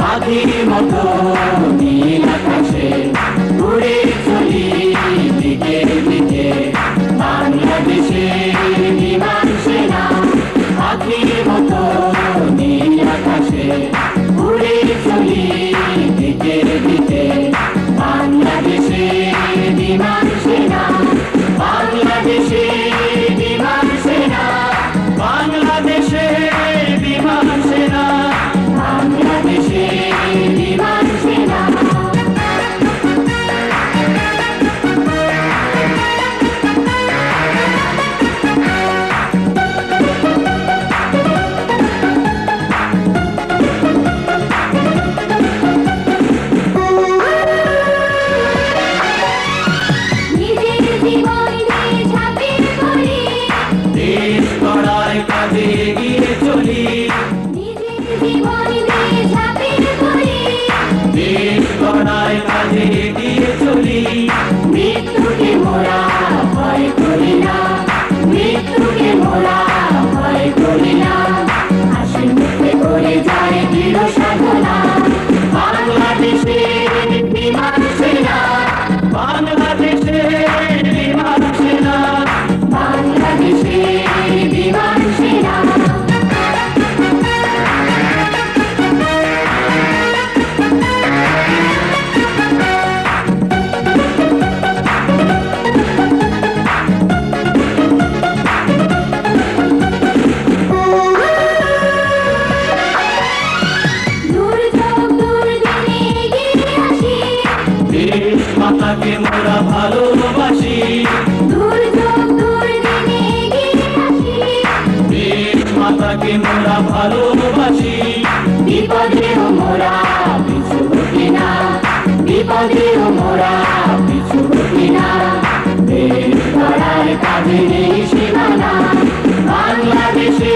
পাখির মতো নীল আকাশে উড়ে চলি দিকে দিকে বাংলাদেশের বিমান সেনা। পাখির মতো নীল আকাশে উড়ে চলি দিকে দিকে বাংলাদেশের বিমান সেনা। বাংলাদেশের বিমান সেনা, বাংলাদেশের বিমান সেনা, বাংলাদেশের বিমান সেনা। দেশ গড়ার কাজে এগিয়ে চলি, দেশ গড়ার কাজে এগিয়ে চলি। মৃত্যুকে মোরা ভয় করি না, মৃত্যুকে মোরা ভয় করি না। হাসি মুখে করে যায় দৃঢ় সাধনা। বাংলাদেশের বিমান সেনা, বাংলাদেশের বিমান সেনা, বাংলাদেশের বিমান সেনা। দেশ মাতাকে মোরা ভালোবাসি, দেশ মাতাকে মোরা ভালোবাসি। বিপদেও মোরা পিছু হটি না, বিপদেও মোরা পিছু হটি না। দেশ গড়ার কাজে নেই সীমানা। বাংলাদেশে